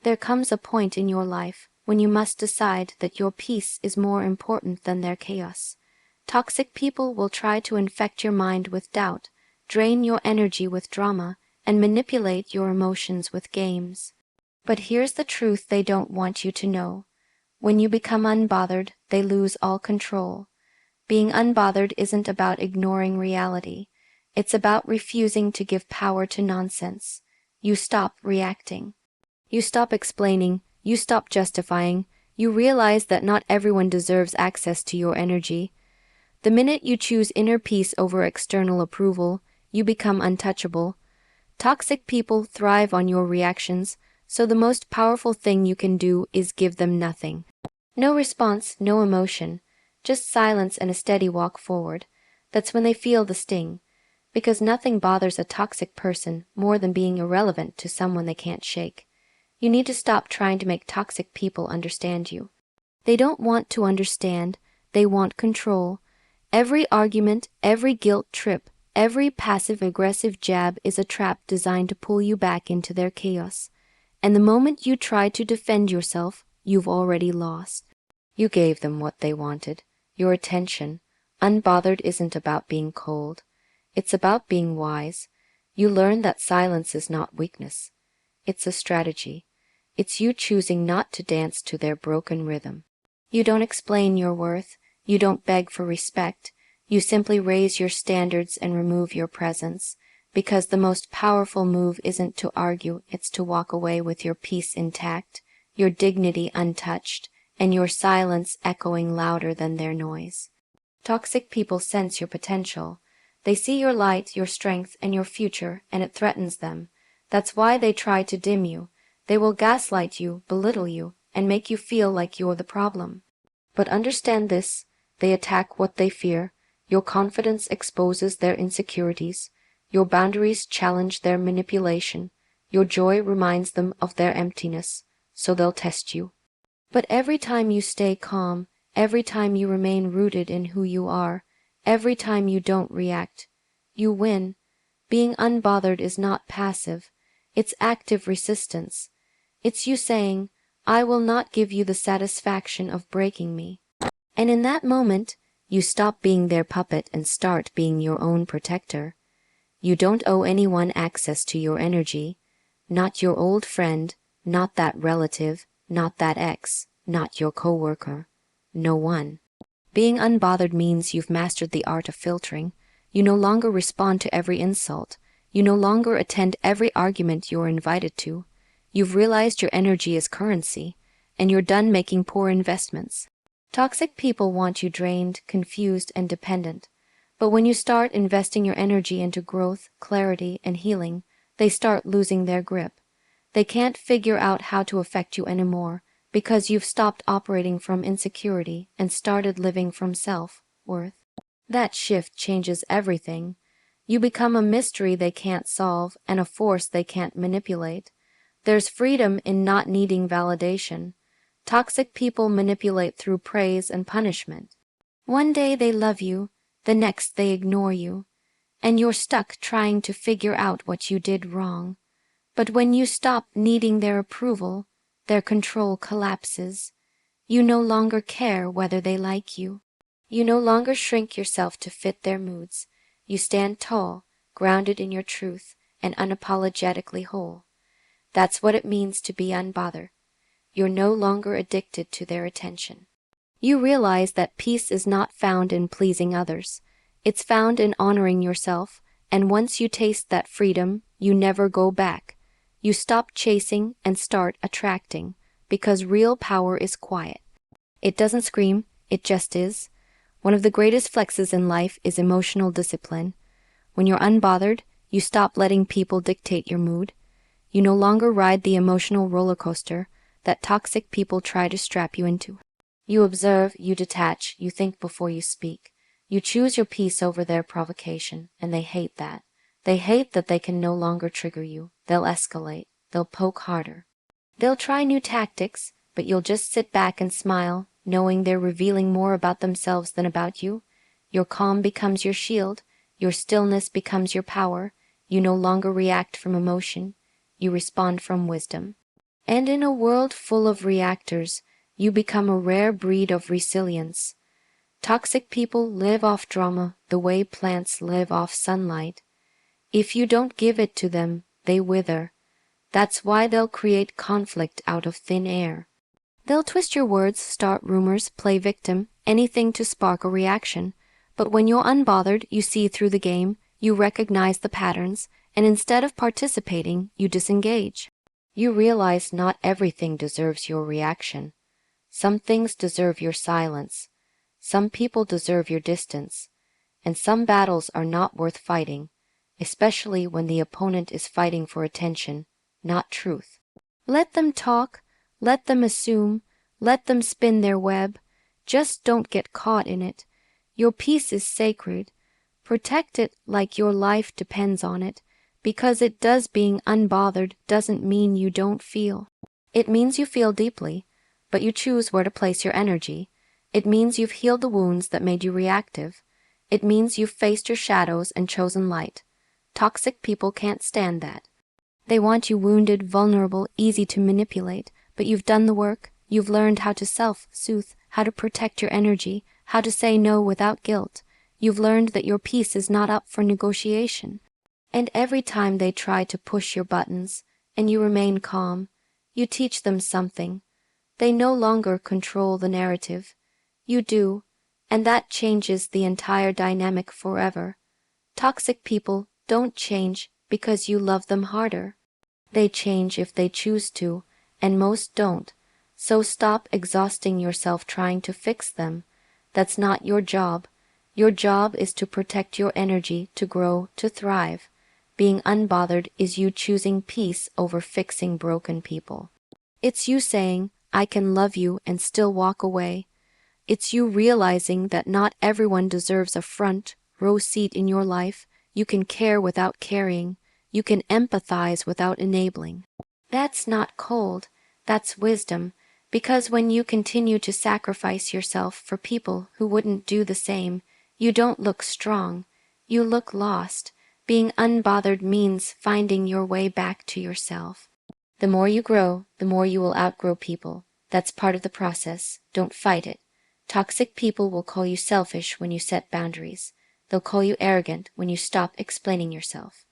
There comes a point in your life when you must decide that your peace is more important than their chaos. Toxic people will try to infect your mind with doubt, drain your energy with drama, and manipulate your emotions with games. But here's the truth they don't want you to know. When you become unbothered, they lose all control. Being unbothered isn't about ignoring reality. It's about refusing to give power to nonsense. You stop reacting. You stop explaining. You stop justifying. You realize that not everyone deserves access to your energy. The minute you choose inner peace over external approval, you become untouchable. Toxic people thrive on your reactions, so the most powerful thing you can do is give them nothing. No response, no emotion, just silence and a steady walk forward. That's when they feel the sting, because nothing bothers a toxic person more than being irrelevant to someone they can't shake. You need to stop trying to make toxic people understand you. They don't want to understand, they want control. Every argument, every guilt trip, every passive-aggressive jab is a trap designed to pull you back into their chaos. And the moment you try to defend yourself, you've already lost. You gave them what they wanted, your attention. Unbothered isn't about being cold. It's about being wise. You learn that silence is not weakness. It's a strategy. It's you choosing not to dance to their broken rhythm. You don't explain your worth. You don't beg for respect. You simply raise your standards and remove your presence. Because the most powerful move isn't to argue, it's to walk away with your peace intact, your dignity untouched, and your silence echoing louder than their noise. Toxic people sense your potential. They see your light, your strength, and your future, and it threatens them. That's why they try to dim you. They will gaslight you, belittle you, and make you feel like you're the problem. But understand this, they attack what they fear. Your confidence exposes their insecurities. Your boundaries challenge their manipulation. Your joy reminds them of their emptiness, so they'll test you. But every time you stay calm, every time you remain rooted in who you are, every time you don't react, you win. Being unbothered is not passive. It's active resistance. It's you saying, I will not give you the satisfaction of breaking me. And in that moment, you stop being their puppet and start being your own protector. You don't owe anyone access to your energy, not your old friend, not that relative, not that ex, not your coworker. No one. Being unbothered means you've mastered the art of filtering. You no longer respond to every insult. You no longer attend every argument you're invited to. You've realized your energy is currency, and you're done making poor investments. Toxic people want you drained, confused, and dependent. But when you start investing your energy into growth, clarity, and healing, they start losing their grip. They can't figure out how to affect you anymore because you've stopped operating from insecurity and started living from self-worth. That shift changes everything. You become a mystery they can't solve and a force they can't manipulate. There's freedom in not needing validation. Toxic people manipulate through praise and punishment. One day they love you, the next they ignore you, and you're stuck trying to figure out what you did wrong. But when you stop needing their approval, their control collapses. You no longer care whether they like you. You no longer shrink yourself to fit their moods. You stand tall, grounded in your truth, and unapologetically whole. That's what it means to be unbothered. You're no longer addicted to their attention. You realize that peace is not found in pleasing others. It's found in honoring yourself, and once you taste that freedom, you never go back. You stop chasing and start attracting, because real power is quiet. It doesn't scream, it just is. One of the greatest flexes in life is emotional discipline. When you're unbothered, you stop letting people dictate your mood. You no longer ride the emotional roller coaster that toxic people try to strap you into. You observe, you detach, you think before you speak. You choose your peace over their provocation, and they hate that. They hate that they can no longer trigger you. They'll escalate. They'll poke harder. They'll try new tactics, but you'll just sit back and smile, knowing they're revealing more about themselves than about you. Your calm becomes your shield. Your stillness becomes your power. You no longer react from emotion. You respond from wisdom. And in a world full of reactors, you become a rare breed of resilience. Toxic people live off drama the way plants live off sunlight. If you don't give it to them, they wither. That's why they'll create conflict out of thin air. They'll twist your words, start rumors, play victim, anything to spark a reaction. But when you're unbothered, you see through the game, you recognize the patterns, and instead of participating, you disengage. You realize not everything deserves your reaction. Some things deserve your silence. Some people deserve your distance. And some battles are not worth fighting, especially when the opponent is fighting for attention, not truth. Let them talk, let them assume, let them spin their web. Just don't get caught in it. Your peace is sacred. Protect it like your life depends on it, because it does. Being unbothered doesn't mean you don't feel. It means you feel deeply, but you choose where to place your energy. It means you've healed the wounds that made you reactive. It means you've faced your shadows and chosen light. Toxic people can't stand that. They want you wounded, vulnerable, easy to manipulate, but you've done the work. You've learned how to self-soothe, how to protect your energy, how to say no without guilt. You've learned that your peace is not up for negotiation. And every time they try to push your buttons, and you remain calm, you teach them something. They no longer control the narrative. You do, and that changes the entire dynamic forever. Toxic people don't change because you love them harder. They change if they choose to, and most don't. So stop exhausting yourself trying to fix them. That's not your job. Your job is to protect your energy, to grow, to thrive. Being unbothered is you choosing peace over fixing broken people. It's you saying, I can love you and still walk away. It's you realizing that not everyone deserves a front row seat in your life. You can care without carrying. You can empathize without enabling. That's not cold. That's wisdom. Because when you continue to sacrifice yourself for people who wouldn't do the same, you don't look strong. You look lost. Being unbothered means finding your way back to yourself. The more you grow, the more you will outgrow people. That's part of the process. Don't fight it. Toxic people will call you selfish when you set boundaries. They'll call you arrogant when you stop explaining yourself.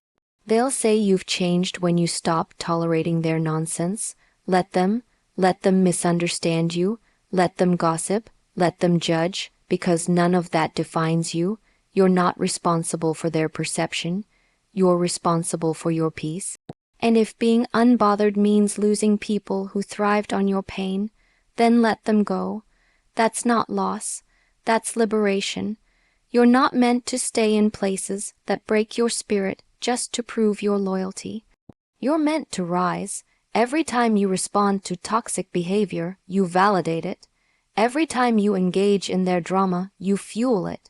They'll say you've changed when you stop tolerating their nonsense. Let them misunderstand you. Let them gossip. Let them judge, because none of that defines you. You're not responsible for their perception. You're responsible for your peace. And if being unbothered means losing people who thrived on your pain, then let them go. That's not loss. That's liberation. You're not meant to stay in places that break your spirit just to prove your loyalty. You're meant to rise. Every time you respond to toxic behavior, you validate it. Every time you engage in their drama, you fuel it.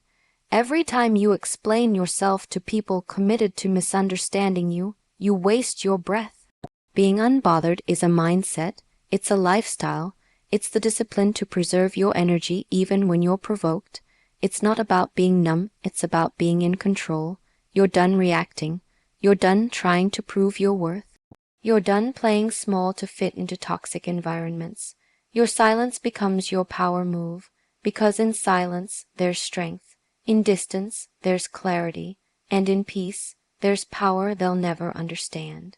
Every time you explain yourself to people committed to misunderstanding you, you waste your breath. Being unbothered is a mindset. It's a lifestyle. It's the discipline to preserve your energy even when you're provoked. It's not about being numb. It's about being in control. You're done reacting. You're done trying to prove your worth. You're done playing small to fit into toxic environments. Your silence becomes your power move, because in silence there's strength. In distance, there's clarity, and in peace, there's power they'll never understand.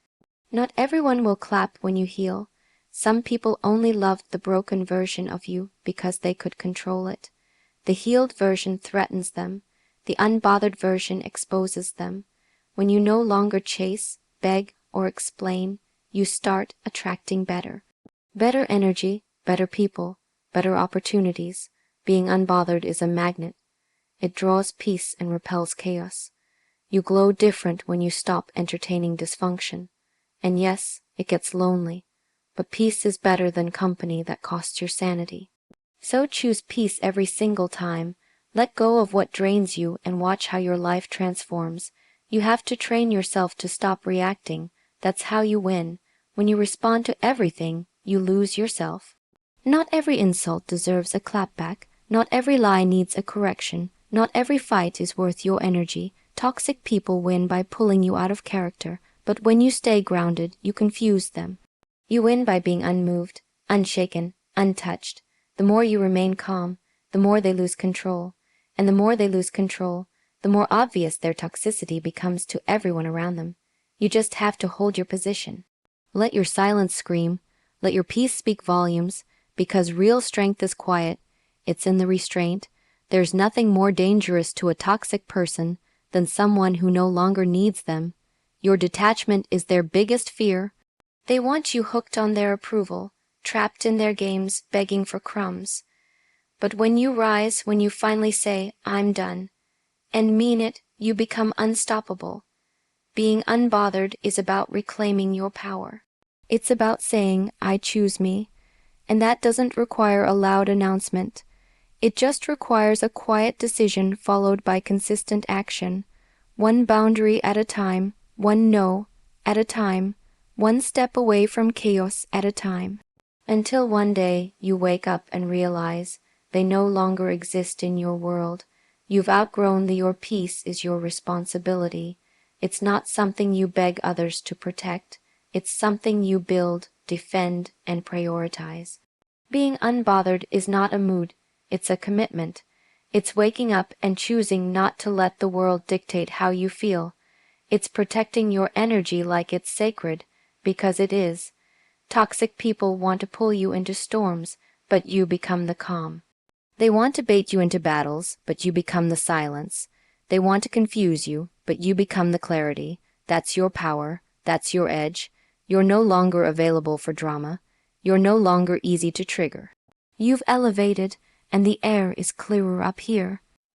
Not everyone will clap when you heal. Some people only loved the broken version of you because they could control it. The healed version threatens them. The unbothered version exposes them. When you no longer chase, beg, or explain, you start attracting better. Better energy, better people, better opportunities. Being unbothered is a magnet. It draws peace and repels chaos. You glow different when you stop entertaining dysfunction. And yes, it gets lonely, but peace is better than company that costs your sanity. So choose peace every single time. Let go of what drains you and watch how your life transforms. You have to train yourself to stop reacting. That's how you win. When you respond to everything, you lose yourself. Not every insult deserves a clapback. Not every lie needs a correction. Not every fight is worth your energy. Toxic people win by pulling you out of character, but when you stay grounded, you confuse them. You win by being unmoved, unshaken, untouched. The more you remain calm, the more they lose control. And the more they lose control, the more obvious their toxicity becomes to everyone around them. You just have to hold your position. Let your silence scream. Let your peace speak volumes, because real strength is quiet. It's in the restraint. There's nothing more dangerous to a toxic person than someone who no longer needs them. Your detachment is their biggest fear. They want you hooked on their approval, trapped in their games, begging for crumbs. But when you rise, when you finally say, "I'm done," and mean it, you become unstoppable. Being unbothered is about reclaiming your power. It's about saying, "I choose me," and that doesn't require a loud announcement. It just requires a quiet decision followed by consistent action, one boundary at a time, one no at a time, one step away from chaos at a time, until one day you wake up and realize they no longer exist in your world. You've outgrown your peace is your responsibility. It's not something you beg others to protect. It's something you build, defend, and prioritize. Being unbothered is not a mood, it's a commitment. It's waking up and choosing not to let the world dictate how you feel. It's protecting your energy like it's sacred, because it is. Toxic people want to pull you into storms, but you become the calm. They want to bait you into battles, but you become the silence. They want to confuse you, but you become the clarity. That's your power. That's your edge. You're no longer available for drama. You're no longer easy to trigger. You've elevated, and the air is clearer up here.